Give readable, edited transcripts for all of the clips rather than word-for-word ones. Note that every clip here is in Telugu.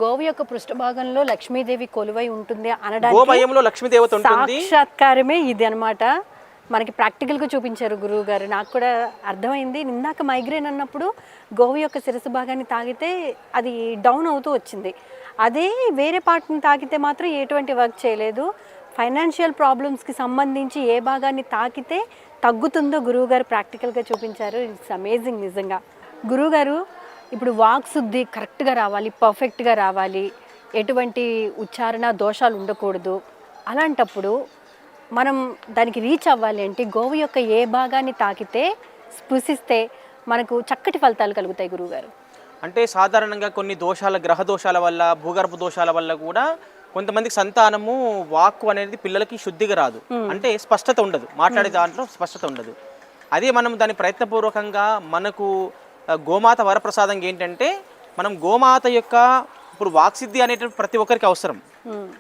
గోవు యొక్క పృష్ఠభాగంలో లక్ష్మీదేవి కొలువై ఉంటుంది అనడానికి గోమయంలో లక్ష్మీదేవత ఉంటుంది. సాక్షాత్కారమే ఇది అన్నమాట. మనకి ప్రాక్టికల్గా చూపించారు గురువు గారు. నాకు కూడా అర్థమైంది. ఇందాక మైగ్రేన్ అన్నప్పుడు గోవు యొక్క శిరస్సు భాగాన్ని తాగితే అది డౌన్ అవుతూ వచ్చింది. అదే వేరే పార్ట్ని తాకితే మాత్రం ఎటువంటి వర్క్ చేయలేదు. ఫైనాన్షియల్ ప్రాబ్లమ్స్కి సంబంధించి ఏ భాగాన్ని తాకితే తగ్గుతుందో గురువుగారు ప్రాక్టికల్గా చూపించారు. ఇట్స్ అమేజింగ్ నిజంగా. గురువుగారు, ఇప్పుడు వాక్ శుద్ధి కరెక్ట్గా రావాలి, పర్ఫెక్ట్గా రావాలి, ఎటువంటి ఉచ్చారణ దోషాలు ఉండకూడదు. అలాంటప్పుడు మనం దానికి రీచ్ అవ్వాలి అంటే గోవు యొక్క ఏ భాగాన్ని తాకితే స్పృశిస్తే మనకు చక్కటి ఫలితాలు కలుగుతాయి గురువుగారు? అంటే సాధారణంగా కొన్ని దోషాల, గ్రహ దోషాల వల్ల, భూగర్భ దోషాల వల్ల కూడా కొంతమందికి సంతానము వాక్కు అనేది పిల్లలకి శుద్ధిగా రాదు. అంటే స్పష్టత ఉండదు, మాట్లాడే దాంట్లో స్పష్టత ఉండదు. అదే మనం దాని ప్రయత్నపూర్వకంగా మనకు గోమాత వరప్రసాదం ఏంటంటే మనం గోమాత యొక్క ఇప్పుడు వాక్సిద్ధి అనేటువంటి ప్రతి ఒక్కరికి అవసరం.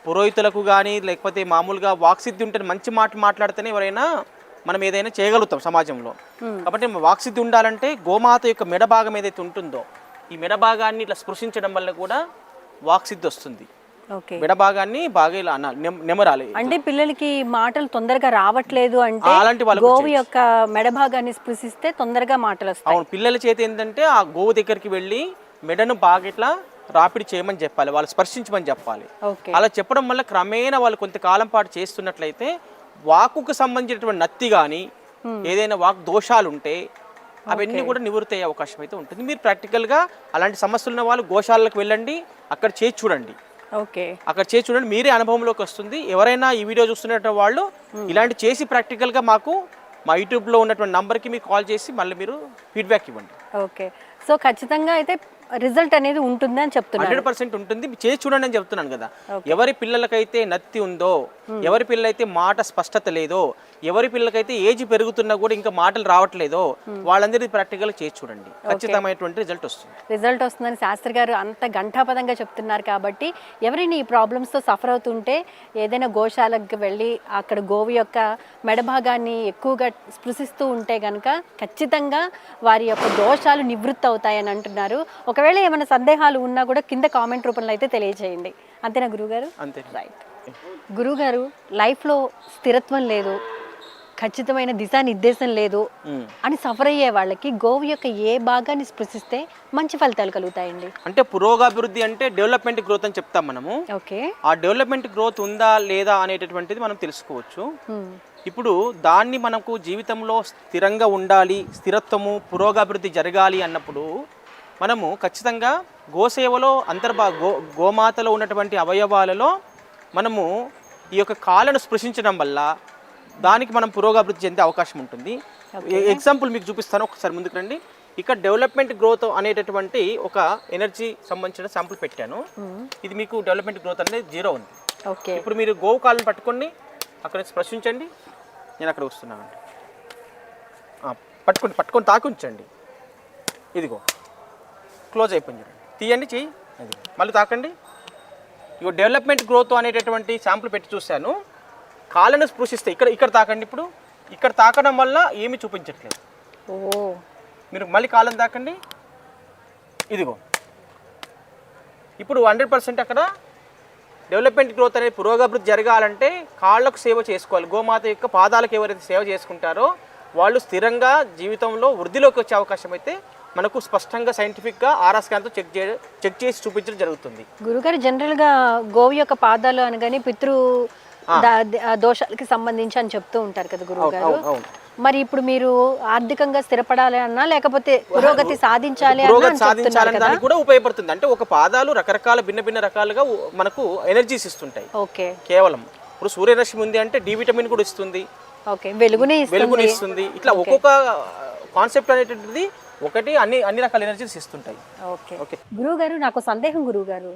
పురోహితులకు కానీ లేకపోతే మామూలుగా వాక్సిద్ధి ఉంటే మంచి మాటలు మాట్లాడితేనే ఎవరైనా మనం ఏదైనా చేయగలుగుతాం సమాజంలో. కాబట్టి వాక్సిద్ధి ఉండాలంటే గోమాత యొక్క మెడ భాగం ఏదైతే ఉంటుందో ఈ మెడ భాగాన్ని ఇట్లా స్పృశించడం వల్ల కూడా వాక్సిద్ధి వస్తుంది. మెడ భాగాన్ని బాగా ఇలా నెమరాలి. అంటే పిల్లలకి మాటలు తొందరగా రావట్లేదు అంటే అలాంటి గోవు యొక్క మెడ భాగాన్ని స్పృశిస్తే తొందరగా మాటలు వస్తాయి. అవును, పిల్లల చేతి ఏంటంటే ఆ గోవు దగ్గరికి వెళ్ళి మెడను బాగా ఇట్లా రాపిడి చేయమని చెప్పాలి, వాళ్ళు స్పర్శించమని చెప్పాలి. అలా చెప్పడం వల్ల క్రమేణా వాళ్ళు కొంతకాలం పాటు చేస్తున్నట్లయితే వాకుకు సంబంధించినటువంటి నత్తి కానీ ఏదైనా వాక్ దోషాలు ఉంటే అవన్నీ కూడా నివృత్తి అయ్యే అవకాశం అయితే ఉంటుంది. మీరు ప్రాక్టికల్గా అలాంటి సమస్యలు ఉన్న వాళ్ళు గోశాలకు వెళ్ళండి, అక్కడ చేసి చూడండి. అక్కడ చేసి చూడండి, మీరే అనుభవంలోకి వస్తుంది. ఎవరైనా ఈ వీడియో చూస్తున్నటువంటి వాళ్ళు ఇలాంటి చేసి ప్రాక్టికల్గా మాకు మా యూట్యూబ్లో ఉన్నటువంటి నంబర్కి మీరు కాల్ చేసి మళ్ళీ మీరు ఫీడ్బ్యాక్ ఇవ్వండి. ఓకే, సో ఖచ్చితంగా అయితే రిజల్ట్ అనేది ఉంటుంది అని చెప్తున్నారు. 100% ఉంటుంది, చేసి చూడండి అని చెప్తున్నాను కదా. ఎవరి పిల్లలకైతే నత్తి ఉందో, ఎవరి పిల్లలైతే మాట స్పష్టత లేదో, ఎవరి పిల్లలకైతే ఏజ్ పెరుగుతున్నా కూడా ఇంకా మాటలు రావట్లేదో వాళ్ళందరినీ ప్రాక్టికల్ చేసి చూడండి, ఖచ్చితమైనటువంటి రిజల్ట్ వస్తుంది. రిజల్ట్ వస్తుందని శాస్త్రి గారు అంత ఘంటాపదంగా చెప్తున్నారు. కాబట్టి ఎవరైనా ఈ ప్రాబ్లమ్స్తో సఫర్ అవుతుంటే ఏదైనా గోశాలకు వెళ్ళి అక్కడ గోవు యొక్క మెడభాగాన్ని ఎక్కువగా స్పృశిస్తూ ఉంటే కనుక ఖచ్చితంగా వారి యొక్క దోషాలు నివృత్తి అవుతాయని అంటున్నారు. ఒకవేళ ఏమైనా సందేహాలు ఉన్నా కూడా కింద కామెంట్ రూపంలో అయితే తెలియజేయండి. అంతేనా గురువుగారు? అంతే. రైట్. గురువుగారు, లైఫ్లో స్థిరత్వం లేదు, ఖచ్చితమైన దిశానిర్దేశం లేదు అని సఫర్ అయ్యే వాళ్ళకి గోవు యొక్క ఏ భాగాన్ని స్పృశిస్తే మంచి ఫలితాలు కలుగుతాయండి? అంటే పురోగాభివృద్ధి అంటే డెవలప్మెంట్ గ్రోత్ అని చెప్తాం మనము. ఆ డెవలప్మెంట్ గ్రోత్ ఉందా లేదా అనేటటువంటిది మనం తెలుసుకోవచ్చు. ఇప్పుడు దాన్ని మనకు జీవితంలో స్థిరంగా ఉండాలి, స్థిరత్వము పురోగాభివృద్ధి జరగాలి అన్నప్పుడు మనము ఖచ్చితంగా గోసేవలో గోమాతలో ఉన్నటువంటి అవయవాలలో మనము ఈ యొక్క కాళ్ళను స్పృశించడం వల్ల దానికి మనం పురోగాభివృద్ధి చెందే అవకాశం ఉంటుంది. ఎగ్జాంపుల్ మీకు చూపిస్తాను, ఒకసారి ముందుకు రండి. ఇక్కడ డెవలప్మెంట్ గ్రోత్ అనేటటువంటి ఒక ఎనర్జీ సంబంధించిన శాంపుల్ పెట్టాను. ఇది మీకు డెవలప్మెంట్ గ్రోత్ అనేది 0 ఉంది. ఇప్పుడు మీరు గోవు కాళ్ళను పట్టుకోండి, అక్కడ స్పృశించండి. నేను అక్కడ వస్తున్నాను, పట్టుకొని తాకుంచండి. ఇదిగో క్లోజ్ అయిపోయింది, తీయండి చెయ్యి, మళ్ళీ తాకండి. ఇగో డెవలప్మెంట్ గ్రోత్ అనేటటువంటి శాంపుల్ పెట్టి చూశాను. కాళ్ళను స్పృశిస్తే ఇక్కడ తాకండి. ఇప్పుడు ఇక్కడ తాకడం వల్ల ఏమీ చూపించట్లేదు. మీరు మళ్ళీ కాళ్ళను తాకండి, ఇదిగో ఇప్పుడు 100% అక్కడ డెవలప్మెంట్ గ్రోత్ అనేది పురోగభివృద్ధి జరగాలంటే కాళ్ళకు సేవ చేసుకోవాలి. గోమాత యొక్క పాదాలకు ఎవరైతే సేవ చేసుకుంటారో వాళ్ళు స్థిరంగా జీవితంలో వృద్ధిలోకి వచ్చే అవకాశం అయితే మనకు స్పష్టంగా సైంటిఫిక్గా ఆర్ఆర్ స్కాన్తో చెక్ చేసి చూపించడం జరుగుతుంది. గురుగారు, జనరల్గా గోవు యొక్క పాదాలు అనగానే పితృ దోషాలకి సంబంధించి అని చెప్తూ ఉంటారు కదా గురువుగారు. మరి ఇప్పుడు మీరు ఆర్థికంగా స్థిరపడాలి అన్నా లేకపోతే పురోగతి సాధించాలి అన్నా కూడా ఉపయోగపడుతుంది. అంటే ఒక పాదాలు రకరకాల భిన్న రకాలుగా మనకు ఎనర్జీస్ ఇస్తుంటాయి. కేవలం ఇప్పుడు సూర్యరశ్మి ఉంది అంటే డి విటమిన్ కూడా ఇస్తుంది, వెలుగుని ఇస్తుంది. ఇట్లా ఒక్కొక్క కాన్సెప్ట్ అనేటువంటిది ఒకటి అన్ని రకాల ఎనర్జీస్ ఇస్తుంటాయి. ఓకే గురువుగారు, నాకు సందేహం గురువుగారు,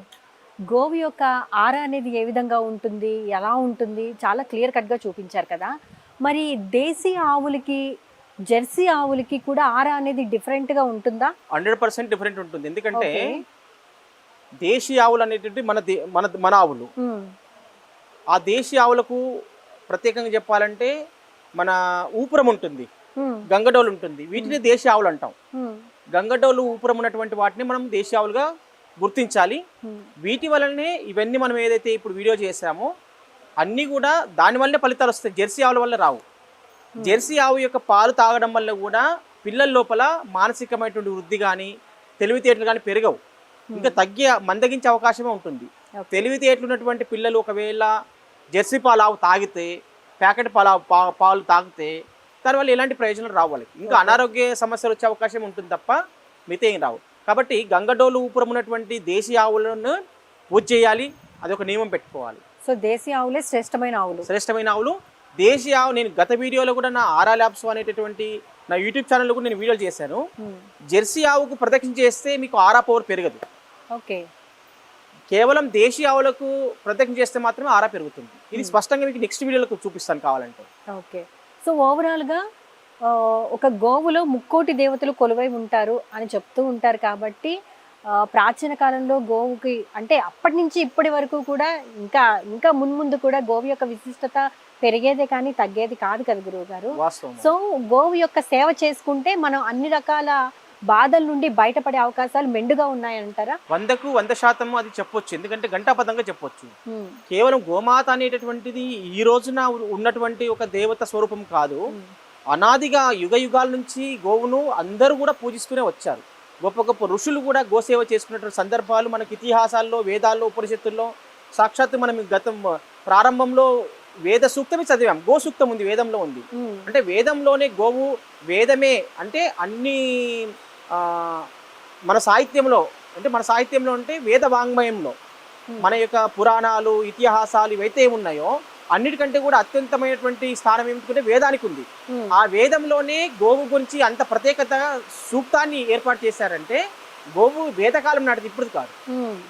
గోవు యొక్క ఆరా అనేది ఏ విధంగా ఉంటుంది, ఎలా ఉంటుంది, చాలా క్లియర్ కట్గా చూపించారు కదా. మరి దేశీ ఆవులకి జెర్సీ ఆవులకి కూడా ఆరా అనేది డిఫరెంట్గా ఉంటుందా? 100% డిఫరెంట్ ఉంటుంది. ఎందుకంటే దేశీ ఆవులు అనేటువంటి మన ఆవులు. ఆ దేశీ ఆవులకు ప్రత్యేకంగా చెప్పాలంటే మన ఊపురం ఉంటుంది, గంగడోలు ఉంటుంది, వీటిని దేశీ ఆవులు అంటాం. గంగడోలు ఊపురం ఉన్నటువంటి వాటిని మనం దేశీ ఆవులుగా గుర్తించాలి. వీటి వల్లనే ఇవన్నీ మనం ఏదైతే ఇప్పుడు వీడియో చేసామో అన్నీ కూడా దానివల్లే ఫలితాలు వస్తాయి, జెర్సీ ఆవుల వల్ల రావు. జెర్సీ ఆవు యొక్క పాలు తాగడం వల్ల కూడా పిల్లల లోపల మానసికమైనటువంటి వృద్ధి కానీ తెలివితేటలు కానీ పెరగవు, ఇంకా మందగించే అవకాశమే ఉంటుంది. తెలివితేటలు ఉన్నటువంటి పిల్లలు ఒకవేళ జెర్సీ పాలు ఆవు తాగితే, ప్యాకెట్ పాలు తాగితే దానివల్ల ఎలాంటి ప్రయోజనాలు రావు వాళ్ళకి, ఇంకా అనారోగ్య సమస్యలు వచ్చే అవకాశం ఉంటుంది తప్ప మిగతా ఏం రావు. కాబట్టి గంగడోలు ఊపురం ఉన్నటువంటి దేశీ ఆవులను పూజ చేయాలి, అదొక నియమం పెట్టుకోవాలి. సో దేశీ ఆవులే శ్రేష్టమైన ఆవులు. దేశీ ఆవు నేను గత వీడియోలో కూడా నా ఆరా ల్యాబ్స్ అనేటటువంటి నా యూట్యూబ్ ఛానల్లో కూడా నేను వీడియోలు చేశాను. జెర్సీ ఆవుకు ప్రదక్షిణ చేస్తే మీకు ఆరా పవర్ పెరగదు. ఓకే, కేవలం దేశీ ఆవులకు ప్రదక్షిణ చేస్తే మాత్రమే ఆరా పెరుగుతుంది. ఇది స్పష్టంగా మీకు నెక్స్ట్ వీడియోలో చూపిస్తాను కావాలంటే. ఓకే, సో ఓవరాల్గా ఒక గోవులో ముక్కోటి దేవతలు కొలువై ఉంటారు అని చెప్తూ ఉంటారు. కాబట్టి ప్రాచీన కాలంలో గోవుకి అంటే అప్పటి నుంచి ఇప్పటి వరకు కూడా ఇంకా మున్ముందు కూడా గోవు యొక్క విశిష్టత పెరిగేదే కానీ తగ్గేది కాదు కదా గురువు గారు. సో గోవు యొక్క సేవ చేసుకుంటే మనం అన్ని రకాల బాధల నుండి బయటపడే అవకాశాలు మెండుగా ఉన్నాయంటారా? 100% అది చెప్పొచ్చు, ఎందుకంటే గంటాపదంగా చెప్పొచ్చు. కేవలం గోమాత అనేటటువంటిది ఈ రోజున ఉన్నటువంటి ఒక దేవత స్వరూపం కాదు. అనాదిగా యుగ యుగాల నుంచి గోవును అందరూ కూడా పూజిస్తూనే వచ్చారు. గొప్ప గొప్ప ఋషులు కూడా గోసేవ చేసుకున్నటువంటి సందర్భాలు మనకి ఇతిహాసాల్లో, వేదాల్లో, ఉపనిషత్తుల్లో సాక్షాత్తు మనం ప్రారంభంలో వేద సూక్తమే చదివాం. గో సూక్తం ఉంది, వేదంలో ఉంది. అంటే వేదంలోనే గోవు వేదమే అంటే అన్ని మన సాహిత్యంలో అంటే వేద వాంగ్మయంలో మన యొక్క పురాణాలు, ఇతిహాసాలు ఇవైతే ఏమున్నాయో అన్నిటికంటే కూడా అత్యంతమైనటువంటి స్థానం ఏమిటంటే వేదానికి ఉంది. ఆ వేదంలోనే గోవు గురించి అంత ప్రత్యేకత సూక్తాన్ని ఏర్పాటు చేశారంటే గోవు వేదకాలం నాటిది, ఇప్పుడు కాదు.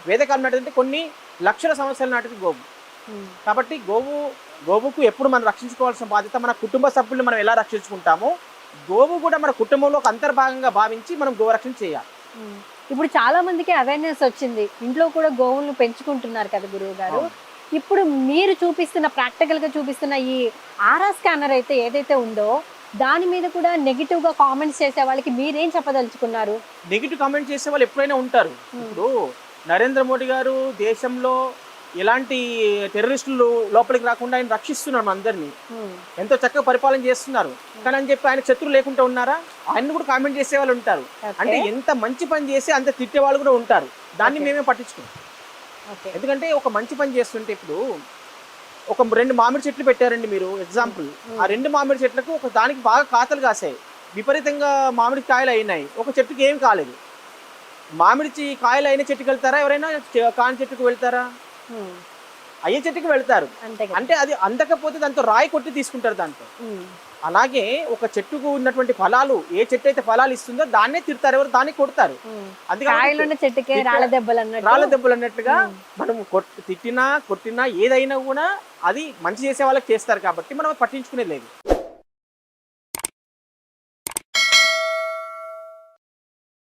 వేదకాలం నాటిది అంటే కొన్ని లక్షల సంవత్సరాల నాటిది గోవు. కాబట్టి గోవుకు ఎప్పుడు మనం రక్షించుకోవాల్సిన బాధ్యత, మన కుటుంబ సభ్యులను మనం ఎలా రక్షించుకుంటామో గోవు కూడా మన కుటుంబంలో ఒక అంతర్భాగంగా భావించి మనం గోరక్షణ చేయాలి. ఇప్పుడు చాలా మందికి అవేర్నెస్ వచ్చింది, ఇంట్లో కూడా గోవులను పెంచుకుంటున్నారు కదా గురువు గారు. ఇప్పుడు మీరు ప్రాక్టికల్ గా చూపిస్తున్న ఈ ఆరా స్కానర్ అయితే ఏదైతే ఉందో దాని మీద కూడా నెగిటివ్ గా కామెంట్స్ చేసే వాళ్ళకి మీరేం చెప్పదలుచుకున్నారు? నెగిటివ్ కామెంట్ చేసే వాళ్ళు ఎప్పుడైనా ఉంటారు. ఇప్పుడు నరేంద్ర మోడీ గారు దేశంలో ఎలాంటి టెర్రరిస్టులు లోపలికి రాకుండా ఆయన రక్షిస్తున్నారు అందరినీ, ఎంతో చక్కగా పరిపాలన చేస్తున్నారు. కానీ అని చెప్పి ఆయన శత్రువు లేకుండా ఉన్నారా? ఆయన కూడా కామెంట్ చేసే వాళ్ళు ఉంటారు. అంటే ఎంత మంచి పని చేసి అంత తిట్టే వాళ్ళు కూడా ఉంటారు. దాన్ని మేమే పట్టించుకోం. ఎందుకంటే ఒక మంచి పని చేస్తుంటే ఇప్పుడు ఒక 2 మామిడి చెట్లు పెట్టారండి మీరు, ఎగ్జాంపుల్. ఆ 2 మామిడి చెట్లకు ఒక దానికి బాగా కాతలు కాసాయి, విపరీతంగా మామిడి కాయలు అయినాయి, ఒక చెట్టుకి ఏం కాలేదు. మామిడి కాయలు అయిన చెట్టుకి వెళ్తారా ఎవరైనా? కాని చెట్టుకు వెళ్తారా? అయ్యే చెట్టుకి వెళ్తారు. అంటే అది అందకపోతే దాంతో రాయి కొట్టి తీసుకుంటారు దాంతో. అలాగే ఒక చెట్టుకు ఉన్నటువంటి ఫలాలు, ఏ చెట్టు అయితే ఫలాలు ఇస్తుందో దాన్నే తిడతారు, ఎవరు దాన్ని కొడతారు. అందుకే రాళ్ళ దెబ్బలు అన్నట్టుగా మనం తిట్టినా కొట్టినా ఏదైనా కూడా అది మంచి చేసే వాళ్ళకి చేస్తారు కాబట్టి మనం పట్టించుకునేది లేదు.